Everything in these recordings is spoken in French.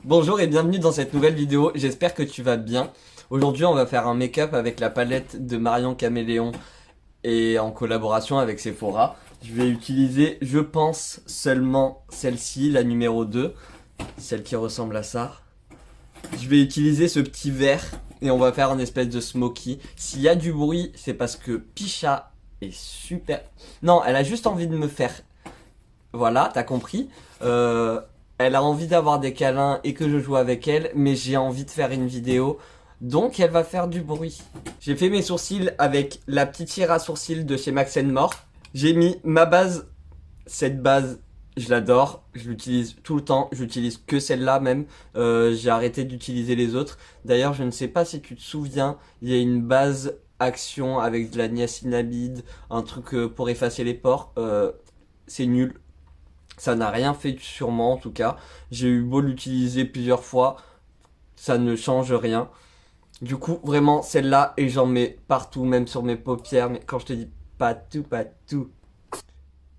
Bonjour et bienvenue dans cette nouvelle vidéo, j'espère que tu vas bien. Aujourd'hui on va faire un make-up avec la palette de Marion Caméléon et en collaboration avec Sephora. Je vais utiliser, je pense, seulement celle-ci, la numéro 2, celle qui ressemble à ça. Je vais utiliser ce petit verre et on va faire une espèce de smoky. S'il y a du bruit, c'est parce que Picha est super... Non, elle a juste envie de me faire... Voilà, t'as compris. Elle a envie d'avoir des câlins et que je joue avec elle, mais j'ai envie de faire une vidéo, donc elle va faire du bruit. J'ai fait mes sourcils avec la petite cire à sourcils de chez Max More. J'ai mis ma base, cette base, je l'adore, je l'utilise tout le temps, j'utilise que celle-là même, j'ai arrêté d'utiliser les autres. D'ailleurs, je ne sais pas si tu te souviens, il y a une base action avec de la niacinamide, un truc pour effacer les pores, c'est nul. Ça n'a rien fait sur moi en tout cas. J'ai eu beau l'utiliser plusieurs fois, ça ne change rien. Du coup, vraiment, celle-là, et j'en mets partout, même sur mes paupières. Mais quand je te dis pas tout, pas tout.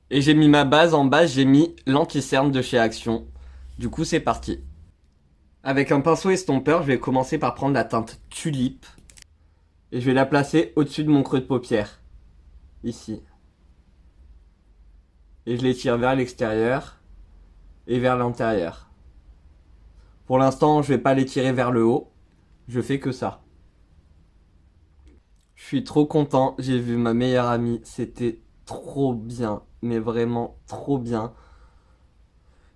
Et j'ai mis ma base, en base, j'ai mis l'anti-cerne de chez Action. Du coup, c'est parti. Avec un pinceau estompeur, je vais commencer par prendre la teinte Tulipe. Et je vais la placer au-dessus de mon creux de paupière. Ici. Et je l'étire vers l'extérieur et vers l'intérieur. Pour l'instant, je vais pas l'étirer vers le haut. Je fais que ça. Je suis trop content. J'ai vu ma meilleure amie. C'était trop bien. Mais vraiment trop bien.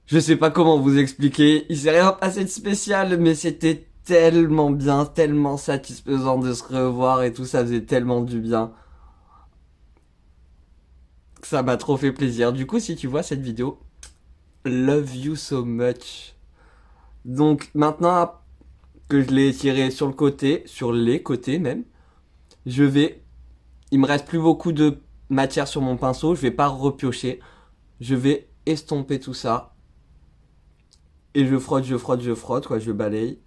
Je sais pas comment vous expliquer. Il s'est rien passé de spécial, mais c'était tellement bien, tellement satisfaisant de se revoir et tout. Ça faisait tellement du bien. Ça m'a trop fait plaisir. Du coup, si tu vois cette vidéo, love you so much. Donc maintenant que je l'ai tiré sur le côté, sur les côtés même, je vais... Il me reste plus beaucoup de matière sur mon pinceau, je vais pas repiocher. Je vais estomper tout ça. Et je frotte, je frotte, je frotte, quoi, je balaye.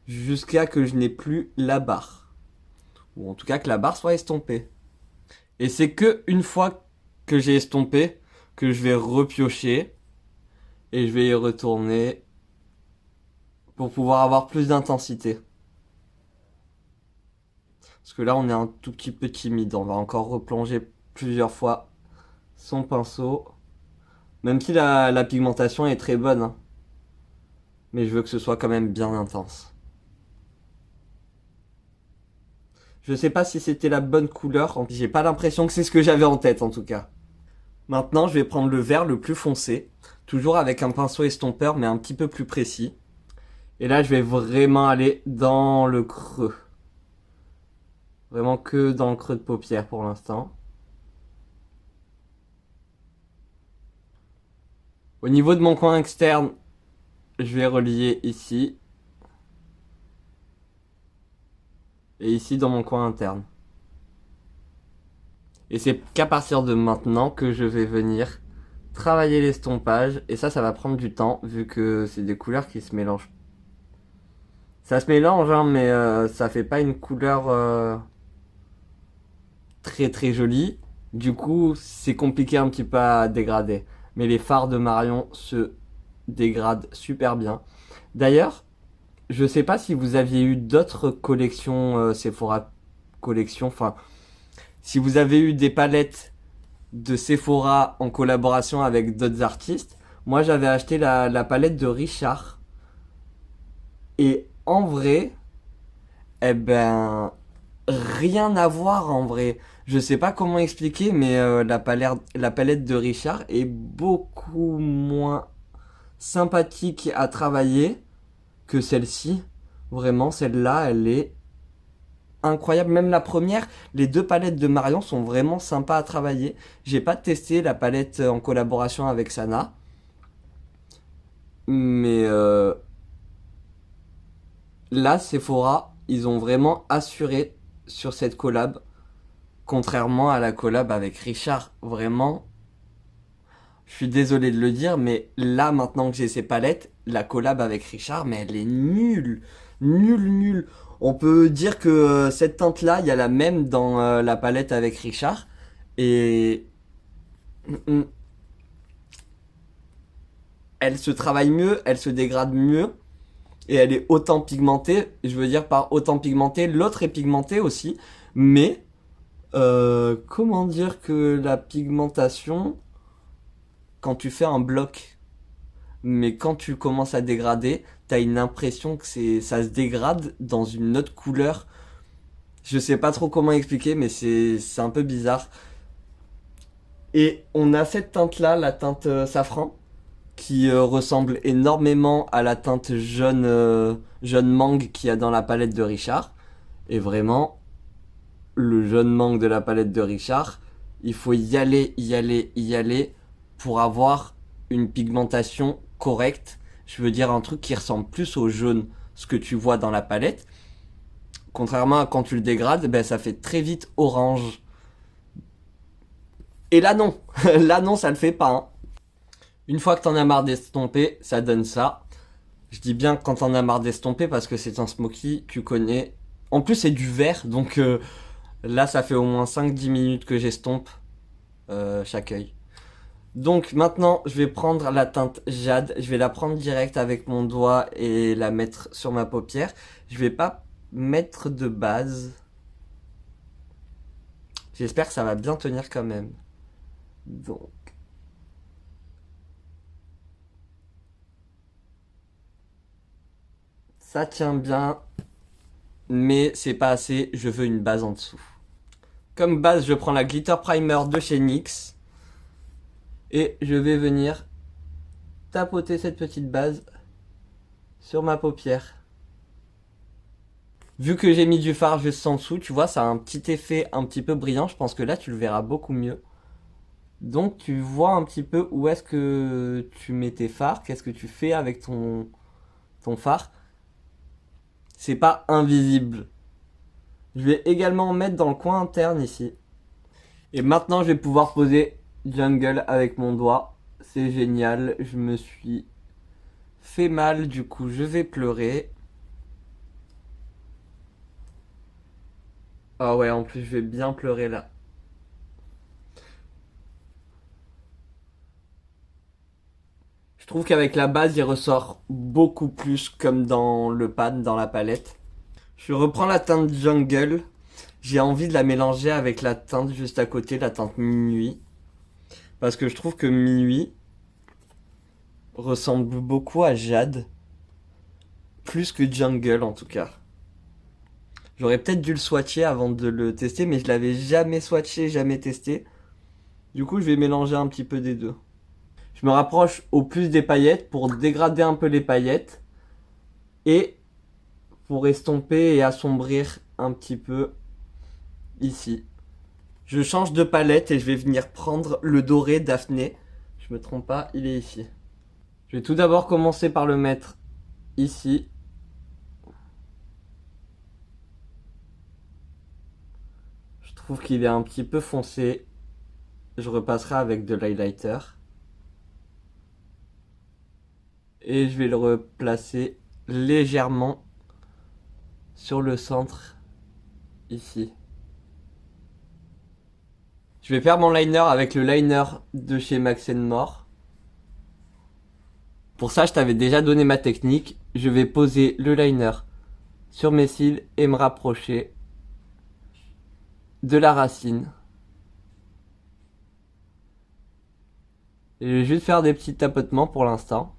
Jusqu'à que je n'ai plus la barre. Ou en tout cas que la barre soit estompée. Et c'est que une fois que j'ai estompé, que je vais repiocher. Et je vais y retourner. Pour pouvoir avoir plus d'intensité. Parce que là, on est un tout petit peu timide. On va encore replonger plusieurs fois son pinceau. Même si la pigmentation est très bonne. Hein. Mais je veux que ce soit quand même bien intense. Je sais pas si c'était la bonne couleur. J'ai pas l'impression que c'est ce que j'avais en tête en tout cas. Maintenant, je vais prendre le vert le plus foncé. Toujours avec un pinceau estompeur, mais un petit peu plus précis. Et là, je vais vraiment aller dans le creux. Vraiment que dans le creux de paupière pour l'instant. Au niveau de mon coin externe, je vais relier ici. Et ici dans mon coin interne. Et c'est qu'à partir de maintenant que je vais venir travailler l'estompage. Et ça va prendre du temps vu que c'est des couleurs qui se mélangent. Ça se mélange hein, mais ça fait pas une couleur très très jolie. Du coup c'est compliqué un petit peu à dégrader. Mais les fards de Marion se dégradent super bien. D'ailleurs, je sais pas si vous aviez eu d'autres collections Sephora collection, enfin si vous avez eu des palettes de Sephora en collaboration avec d'autres artistes. Moi j'avais acheté la palette de Richard. Et en vrai, eh ben, rien à voir en vrai. Je sais pas comment expliquer, mais la palette de Richard est beaucoup moins sympathique à travailler que celle-ci. Vraiment, celle-là, elle est incroyable. Même la première, les deux palettes de Marion sont vraiment sympas à travailler. J'ai pas testé la palette en collaboration avec Sana. Mais là, Sephora, ils ont vraiment assuré sur cette collab. Contrairement à la collab avec Richard. Vraiment, je suis désolé de le dire, mais là, maintenant que j'ai ces palettes, la collab avec Richard, mais elle est nulle. Nulle, nulle. On peut dire que cette teinte-là, il y a la même dans la palette avec Richard. Et... elle se travaille mieux, elle se dégrade mieux. et elle est autant pigmentée. Je veux dire par autant pigmentée, l'autre est pigmentée aussi, mais comment dire que la pigmentation, quand tu fais un bloc, mais quand tu commences à dégrader, t'as une impression que ça se dégrade dans une autre couleur. Je sais pas trop comment expliquer, mais c'est un peu bizarre. Et on a cette teinte-là, la teinte safran, qui ressemble énormément à la teinte jaune mangue qu'il y a dans la palette de Richard. Et vraiment, le jaune mangue de la palette de Richard, il faut y aller, y aller, y aller pour avoir une pigmentation correcte. Je veux dire un truc qui ressemble plus au jaune, ce que tu vois dans la palette. Contrairement à quand tu le dégrades, ben ça fait très vite orange. Et là non, là non ça le fait pas. Hein. Une fois que t'en as marre d'estomper, ça donne ça. Je dis bien quand t'en as marre d'estomper parce que c'est un smoky, tu connais. En plus c'est du vert, donc là ça fait au moins 5-10 minutes que j'estompe chaque œil. Donc maintenant je vais prendre la teinte jade, je vais la prendre direct avec mon doigt et la mettre sur ma paupière. Je vais pas mettre de base. J'espère que ça va bien tenir quand même. Donc. Ça tient bien, mais c'est pas assez, je veux une base en dessous. Comme base, je prends la Glitter Primer de chez NYX. Et je vais venir tapoter cette petite base sur ma paupière. Vu que j'ai mis du fard juste en dessous, tu vois, ça a un petit effet un petit peu brillant. Je pense que là, tu le verras beaucoup mieux. Donc, tu vois un petit peu où est-ce que tu mets tes fards, qu'est-ce que tu fais avec ton fard. C'est pas invisible. Je vais également mettre dans le coin interne ici. Et maintenant, je vais pouvoir poser Jungle avec mon doigt. C'est génial. Je me suis fait mal, du coup, je vais pleurer. Ah ouais, en plus, je vais bien pleurer là. Je trouve qu'avec la base, il ressort beaucoup plus comme dans le pad, dans la palette. Je reprends la teinte Jungle. J'ai envie de la mélanger avec la teinte juste à côté, la teinte Minuit. Parce que je trouve que Minuit ressemble beaucoup à Jade. Plus que Jungle en tout cas. J'aurais peut-être dû le swatcher avant de le tester, mais je l'avais jamais swatché, jamais testé. Du coup, je vais mélanger un petit peu des deux. Je me rapproche au plus des paillettes pour dégrader un peu les paillettes. Et pour estomper et assombrir un petit peu ici. Je change de palette et je vais venir prendre le doré Daphné. Je me trompe pas, il est ici. Je vais tout d'abord commencer par le mettre ici. Je trouve qu'il est un petit peu foncé. Je repasserai avec de l'highlighter. Et je vais le replacer légèrement sur le centre ici. Je vais faire mon liner avec le liner de chez Max More. Pour ça, je t'avais déjà donné ma technique. Je vais poser le liner sur mes cils et me rapprocher de la racine. Et je vais juste faire des petits tapotements pour l'instant.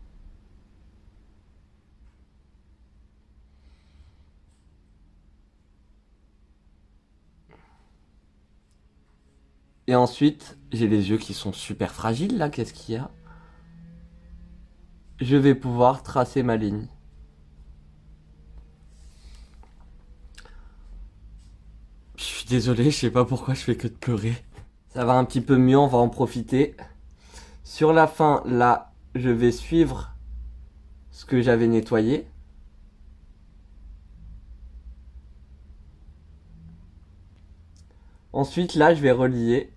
Et ensuite, j'ai les yeux qui sont super fragiles là, qu'est-ce qu'il y a? Je vais pouvoir tracer ma ligne. Je suis désolé, je sais pas pourquoi je fais que de pleurer. Ça va un petit peu mieux, on va en profiter. Sur la fin, là, je vais suivre ce que j'avais nettoyé. Ensuite, là, je vais relier.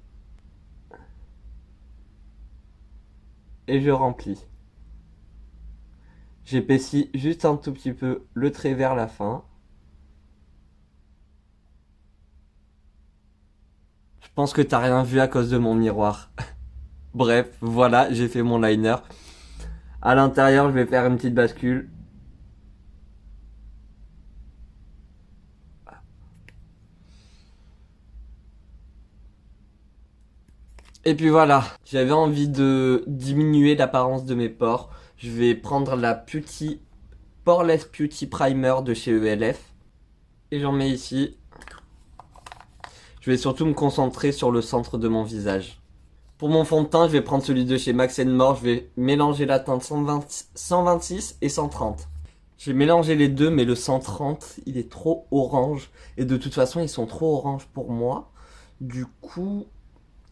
Et je remplis. J'épaissis juste un tout petit peu le trait vers la fin. Je pense que t'as rien vu à cause de mon miroir. Bref, voilà, j'ai fait mon liner. À l'intérieur, je vais faire une petite bascule. Et puis voilà, j'avais envie de diminuer l'apparence de mes pores. Je vais prendre la Poreless Beauty Primer de chez ELF. Et j'en mets ici. Je vais surtout me concentrer sur le centre de mon visage. Pour mon fond de teint, je vais prendre celui de chez Max More. Je vais mélanger la teinte 126 et 130. J'ai mélangé les deux, mais le 130, il est trop orange. Et de toute façon, ils sont trop orange pour moi. Du coup,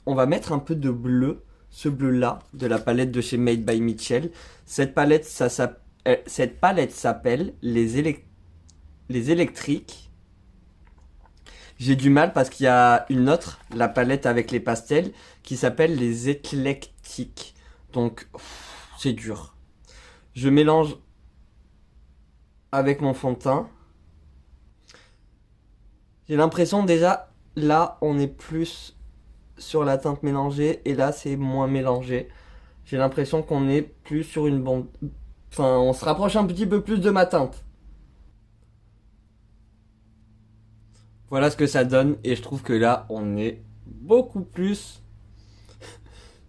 on va mettre un peu de bleu. Ce bleu-là, de la palette de chez Made by Mitchell. Cette palette s'appelle les électriques. J'ai du mal parce qu'il y a une autre, la palette avec les pastels, qui s'appelle les éclectiques. Donc, c'est dur. Je mélange avec mon fond de teint. J'ai l'impression déjà, là, on est plus sur la teinte mélangée et là, c'est moins mélangé. J'ai l'impression qu'on est plus sur une bande... Enfin, on se rapproche un petit peu plus de ma teinte. Voilà ce que ça donne et je trouve que là, on est beaucoup plus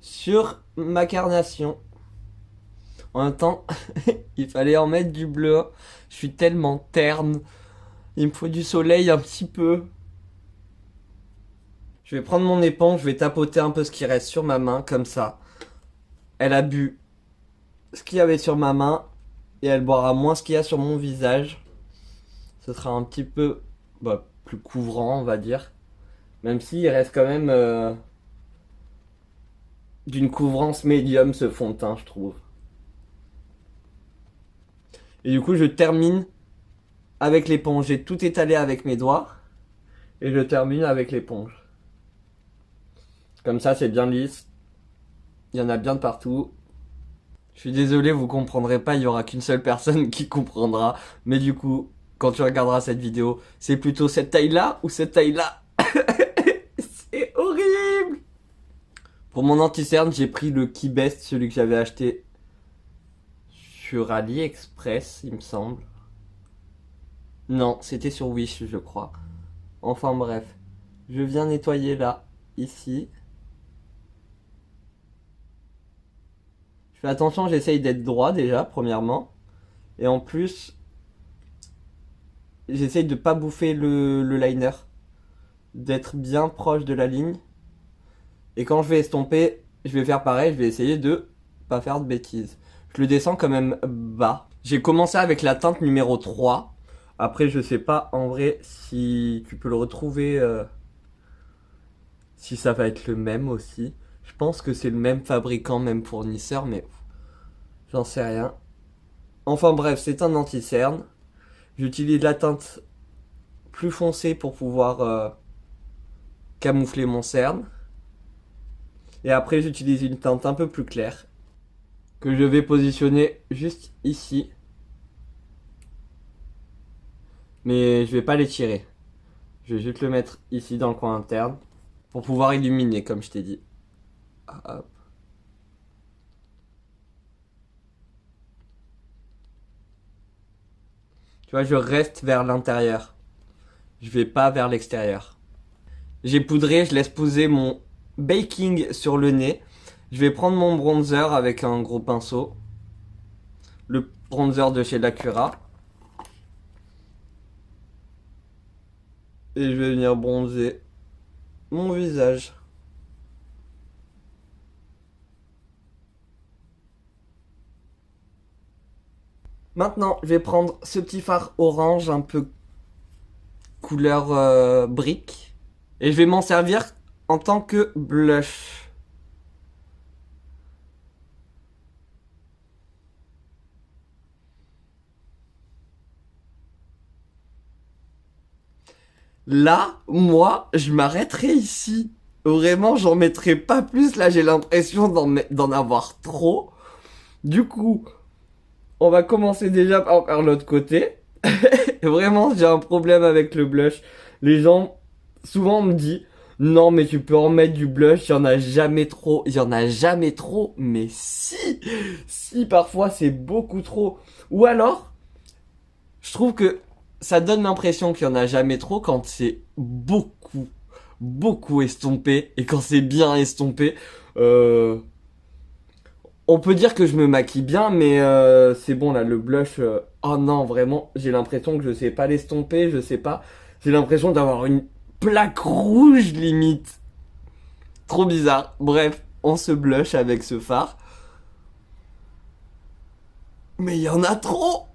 sur ma carnation. En même temps, il fallait en mettre du bleu. Je suis tellement terne. Il me faut du soleil un petit peu. Je vais prendre mon éponge, je vais tapoter un peu ce qui reste sur ma main, comme ça. Elle a bu ce qu'il y avait sur ma main et elle boira moins ce qu'il y a sur mon visage. Ce sera un petit peu plus couvrant, on va dire. Même s'il reste quand même d'une couvrance médium ce fond de teint, je trouve. Et du coup, je termine avec l'éponge. J'ai tout étalé avec mes doigts. Et je termine avec l'éponge. Comme ça, c'est bien lisse. Il y en a bien de partout. Je suis désolé, vous comprendrez pas, il y aura qu'une seule personne qui comprendra. Mais du coup, quand tu regarderas cette vidéo, c'est plutôt cette taille-là ou cette taille-là. C'est horrible. Pour mon anti-cerne, j'ai pris le Keybest, celui que j'avais acheté sur AliExpress, il me semble. Non, c'était sur Wish, je crois. Enfin bref, je viens nettoyer là, ici. Je fais attention, j'essaye d'être droit déjà, premièrement. Et en plus, j'essaye de pas bouffer le liner. D'être bien proche de la ligne. Et quand je vais estomper, je vais faire pareil, je vais essayer de pas faire de bêtises. Je le descends quand même bas. J'ai commencé avec la teinte numéro 3. Après, je sais pas en vrai si tu peux le retrouver, si ça va être le même aussi. Je pense que c'est le même fabricant, même fournisseur, mais j'en sais rien. Enfin bref, c'est un anti-cerne. J'utilise la teinte plus foncée pour pouvoir camoufler mon cerne. Et après, j'utilise une teinte un peu plus claire que je vais positionner juste ici. Mais je vais pas l'étirer. Je vais juste le mettre ici dans le coin interne pour pouvoir illuminer, comme je t'ai dit. Hop. Tu vois, je reste vers l'intérieur. Je vais pas vers l'extérieur. J'ai poudré, je laisse poser mon baking sur le nez. Je vais prendre mon bronzer avec un gros pinceau. Le bronzer de chez Lacura. Et je vais venir bronzer mon visage. Maintenant, je vais prendre ce petit fard orange un peu couleur brique. Et je vais m'en servir en tant que blush. Là, moi, je m'arrêterai ici. Vraiment, j'en mettrai pas plus. Là, j'ai l'impression d'en avoir trop. Du coup, on va commencer déjà par faire l'autre côté. Vraiment, j'ai un problème avec le blush. Les gens, souvent, me disent, non, mais tu peux en mettre du blush, il y en a jamais trop. Il y en a jamais trop, mais si, parfois, c'est beaucoup trop. Ou alors, je trouve que ça donne l'impression qu'il y en a jamais trop quand c'est beaucoup, beaucoup estompé. Et quand c'est bien estompé, on peut dire que je me maquille bien, mais c'est bon là, le blush. Oh non, vraiment, j'ai l'impression que je sais pas l'estomper, je sais pas. J'ai l'impression d'avoir une plaque rouge limite. Trop bizarre. Bref, on se blush avec ce fard. Mais il y en a trop.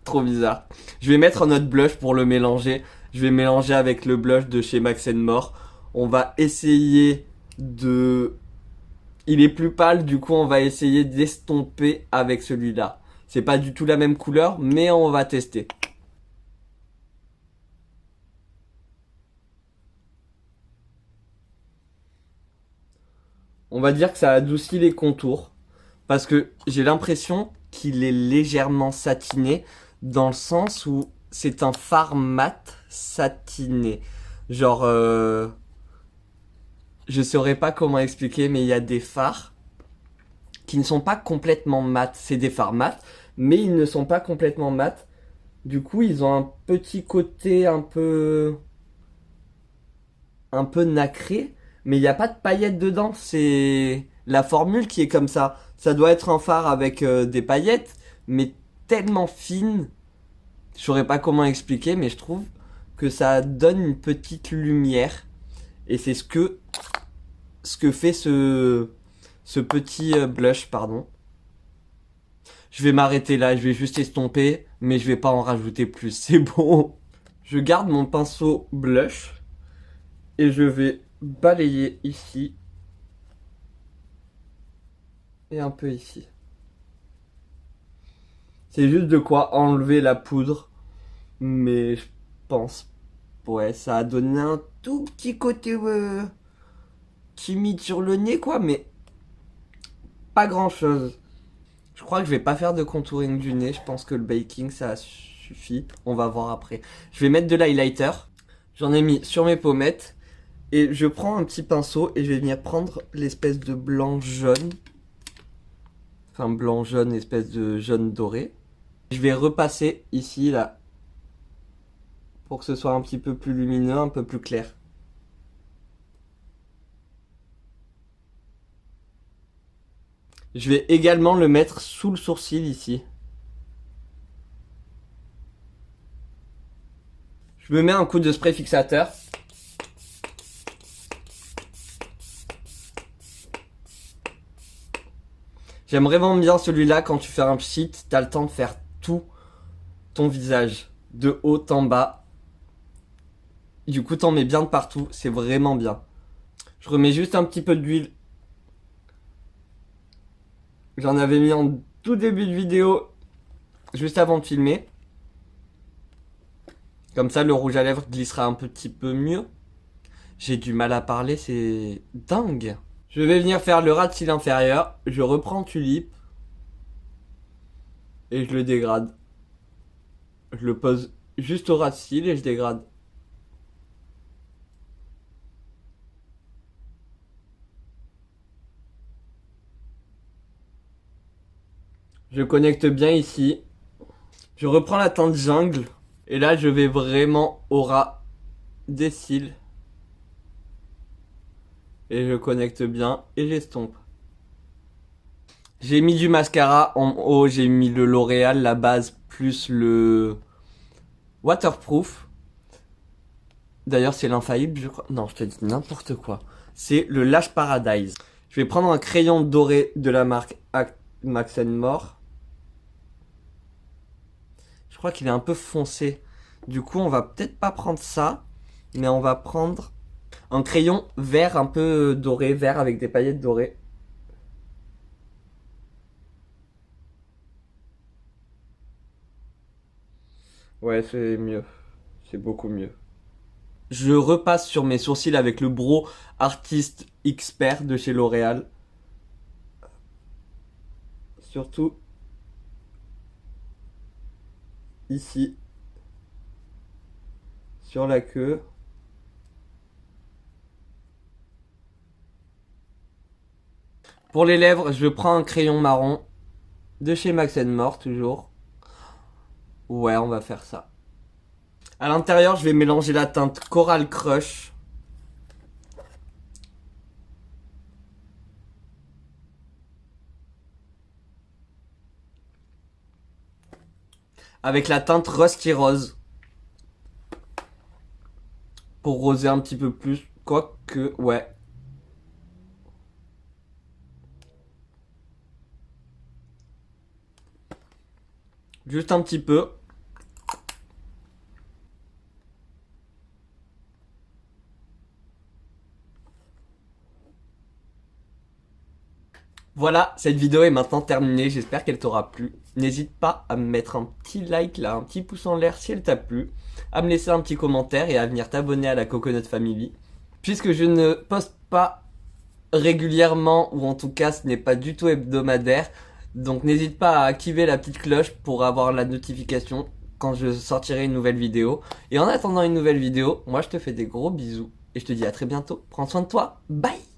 Trop bizarre. Je vais mettre notre blush pour le mélanger. Je vais mélanger avec le blush de chez Max More. On va essayer de... Il est plus pâle, du coup on va essayer d'estomper avec celui-là. C'est pas du tout la même couleur, mais on va tester. On va dire que ça adoucit les contours. Parce que j'ai l'impression qu'il est légèrement satiné. Dans le sens où c'est un fard mat satiné. Genre... je saurais pas comment expliquer, mais il y a des fards qui ne sont pas complètement mat. C'est des fards mat, mais ils ne sont pas complètement mat. Du coup, ils ont un petit côté un peu nacré, mais il n'y a pas de paillettes dedans. C'est la formule qui est comme ça. Ça doit être un fard avec des paillettes, mais tellement fine. Je saurais pas comment expliquer, mais je trouve que ça donne une petite lumière. Et c'est ce que fait ce petit blush, pardon. Je vais m'arrêter là, je vais juste estomper, mais je vais pas en rajouter plus, c'est bon. Je garde mon pinceau blush et je vais balayer ici et un peu ici. C'est juste de quoi enlever la poudre, mais je pense, ouais, ça a donné un tout petit côté timide sur le nez, quoi, mais pas grand chose. Je crois que je vais pas faire de contouring du nez. Je pense que le baking ça suffit. On va voir après. Je vais mettre de l'highlighter. J'en ai mis sur mes pommettes. Et je prends un petit pinceau et je vais venir prendre l'espèce de blanc jaune. Enfin blanc jaune, espèce de jaune doré. Je vais repasser ici là. Pour que ce soit un petit peu plus lumineux, un peu plus clair. Je vais également le mettre sous le sourcil ici. Je me mets un coup de spray fixateur. J'aime vraiment bien celui-là quand tu fais un pchit, t'as le temps de faire tout ton visage, de haut en bas. Du coup t'en mets bien de partout, c'est vraiment bien. Je remets juste un petit peu d'huile. J'en avais mis en tout début de vidéo, juste avant de filmer. Comme ça le rouge à lèvres glissera un petit peu mieux. J'ai du mal à parler, c'est dingue. Je vais venir faire le ras de cils inférieur. Je reprends Tulipe. Et je le dégrade. Je le pose juste au ras de cils et je dégrade. Je connecte bien ici. Je reprends la teinte jungle. Et là, je vais vraiment au ras des cils. Et je connecte bien et j'estompe. J'ai mis du mascara en haut. J'ai mis le L'Oréal, la base, plus le waterproof. D'ailleurs, c'est l'infaillible, je crois. Non, je te dis n'importe quoi. C'est le Lash Paradise. Je vais prendre un crayon doré de la marque Max More. Je crois qu'il est un peu foncé. Du coup, on va peut-être pas prendre ça, mais on va prendre un crayon vert un peu doré, vert avec des paillettes dorées. Ouais, c'est mieux. C'est beaucoup mieux. Je repasse sur mes sourcils avec le Brow Artist Expert de chez L'Oréal. Surtout ici. Sur la queue. Pour les lèvres, je prends un crayon marron de chez Max More toujours. Ouais, on va faire ça. À l'intérieur, je vais mélanger la teinte Coral Crush. Avec la teinte Rusty Rose. Pour roser un petit peu plus. Quoique, ouais. Juste un petit peu. Voilà, cette vidéo est maintenant terminée, j'espère qu'elle t'aura plu. N'hésite pas à me mettre un petit like là, un petit pouce en l'air si elle t'a plu, à me laisser un petit commentaire et à venir t'abonner à la Coconut Family. Puisque je ne poste pas régulièrement, ou en tout cas ce n'est pas du tout hebdomadaire, donc n'hésite pas à activer la petite cloche pour avoir la notification quand je sortirai une nouvelle vidéo. Et en attendant une nouvelle vidéo, moi je te fais des gros bisous et je te dis à très bientôt. Prends soin de toi, bye!